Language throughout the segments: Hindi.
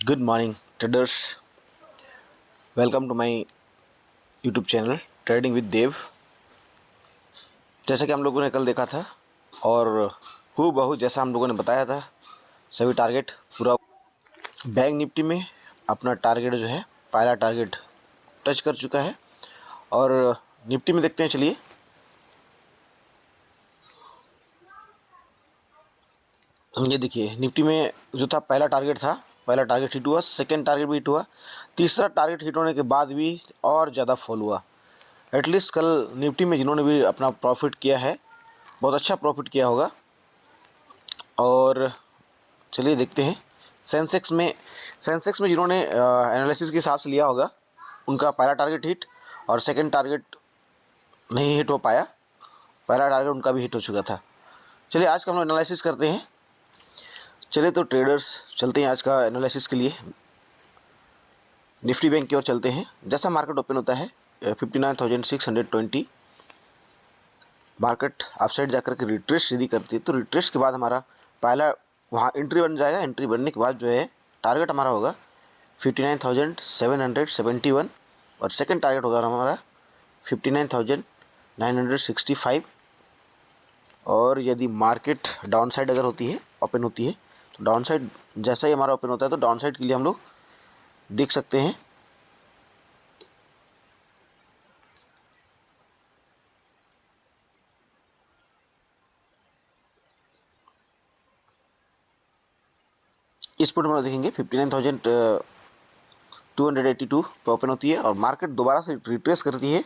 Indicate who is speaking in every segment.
Speaker 1: Good morning traders. Welcome to my YouTube channel trading with Dev. जैसा कि हम लोगों ने कल देखा था और हूबहू जैसा हम लोगों ने बताया था, सभी टारगेट पूरा बैंक निफ्टी में अपना टारगेट जो है पहला टारगेट टच कर चुका है। और निफ्टी में देखते हैं, चलिए। ये देखिए, निफ्टी में जो था पहला टारगेट हिट हुआ, सेकेंड टारगेट भी हिट हुआ, तीसरा टारगेट हिट होने के बाद भी और ज़्यादा फॉल हुआ। एटलीस्ट कल निफ्टी में जिन्होंने भी अपना प्रॉफिट किया है, बहुत अच्छा प्रॉफिट किया होगा। और चलिए देखते हैं सेंसेक्स में जिन्होंने एनालिसिस के हिसाब से लिया होगा, उनका पहला टारगेट हिट और सेकंड टारगेट नहीं हिट हो पाया। पहला टारगेट उनका भी हिट हो चुका था। चलिए आज का हम लोग एनालिसिस करते हैं। चलिए तो ट्रेडर्स चलते हैं आज का एनालिसिस के लिए। निफ्टी बैंक की ओर चलते हैं। जैसा मार्केट ओपन होता है 59,620, मार्केट अपसाइड जाकर के रिट्रेस यदि करती है तो रिट्रेस के बाद हमारा पहला वहाँ एंट्री बन जाएगा। एंट्री बनने के बाद जो है टारगेट हमारा होगा 59,771 और सेकंड टारगेट होगा हमारा 59,965। और यदि मार्केट डाउन साइड अगर होती है, ओपन होती है, तो डाउन साइड जैसा ही हमारा ओपन होता है तो डाउन साइड के लिए हम लोग देख सकते हैं इस पॉइंट में देखेंगे 59,282 पे ओपन होती है और मार्केट दोबारा से रिट्रेस करती है।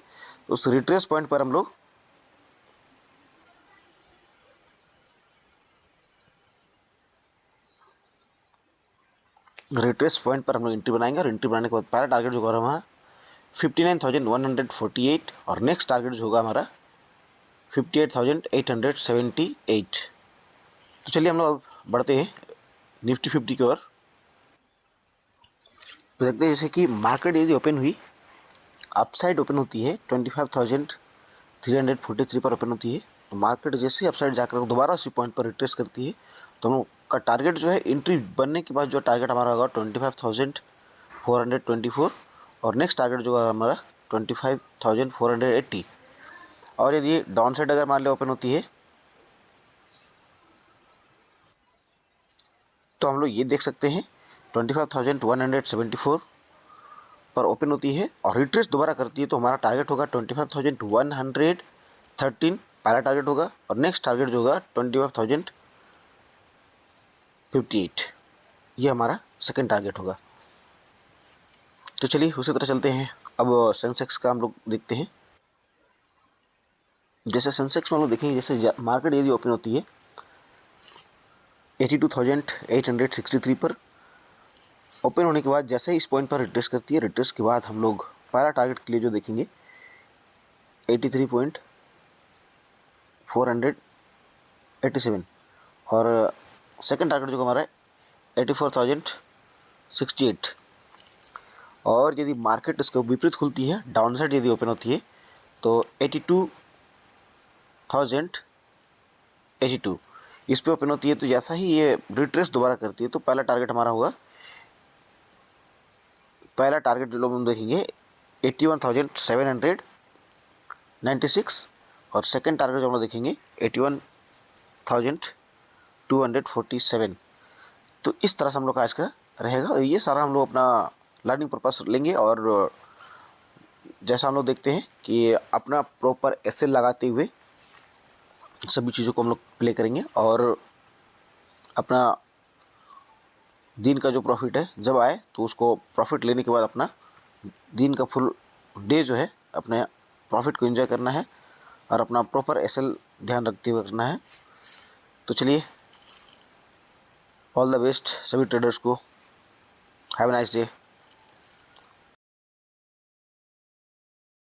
Speaker 1: उस रिट्रेस पॉइंट पर हम लोग एंट्री बनाएंगे और एंट्री बनाने के बाद पहला टारगेट जो होगा हमारा 59,148 और नेक्स्ट टारगेट जो होगा हमारा 58,878। तो चलिए हम लोग अब बढ़ते हैं निफ्टी 50 की ओर। तो देखते हैं जैसे कि मार्केट यदि ओपन हुई, अपसाइड ओपन होती है 25,343 पर ओपन होती है। तो मार्केट जैसे ही अपसाइड जाकर दोबारा उसी पॉइंट पर रिट्रेस करती है तो हम लोग का टारगेट जो है एंट्री बनने के बाद जो टारगेट हमारा होगा 25,424 और नेक्स्ट टारगेट जो होगा हमारा 25,480। और यदि डाउन साइड अगर मान लो ओपन होती है तो हम लोग ये देख सकते हैं 25,174 पर ओपन होती है और रिट्रेस दोबारा करती है तो हमारा टारगेट होगा 25,113 पहला टारगेट होगा और नेक्स्ट टारगेट जो होगा 25,058, ये हमारा सेकंड टारगेट होगा। तो चलिए उसी तरह चलते हैं। अब सेंसेक्स का हम लोग देखते हैं। जैसे सेंसेक्स में हम लोग देखेंगे, जैसे मार्केट यदि ओपन होती है 82,863 पर ओपन होने के बाद जैसे ही इस पॉइंट पर रिट्रेस करती है, रिट्रेस के बाद हम लोग पहला टारगेट के लिए जो देखेंगे 83,487 और सेकंड टारगेट जो हमारा है 84,068। और यदि मार्केट इसके विपरीत खुलती है, डाउन साइड यदि ओपन होती है तो 82,082 इस पे ओपन होती है। तो जैसा ही ये रिट्रेस दोबारा करती है तो पहला टारगेट हमारा होगा, पहला टारगेट जो लोग हम देखेंगे 81,796 और सेकंड टारगेट जो हम लोग देखेंगे 81,247। तो इस तरह से हम लोग का आज का रहेगा। ये सारा हम लोग अपना लर्निंग पर्पस लेंगे और जैसा हम लोग देखते हैं कि अपना प्रॉपर एसएल लगाते हुए सभी चीज़ों को हम लोग प्ले करेंगे और अपना दिन का जो प्रॉफिट है जब आए तो उसको प्रॉफिट लेने के बाद अपना दिन का फुल डे जो है अपने प्रॉफिट को एंजॉय करना है और अपना प्रॉपर एसएल ध्यान रखते हुए करना है। तो चलिए, ऑल द बेस्ट सभी ट्रेडर्स को। Have a nice day.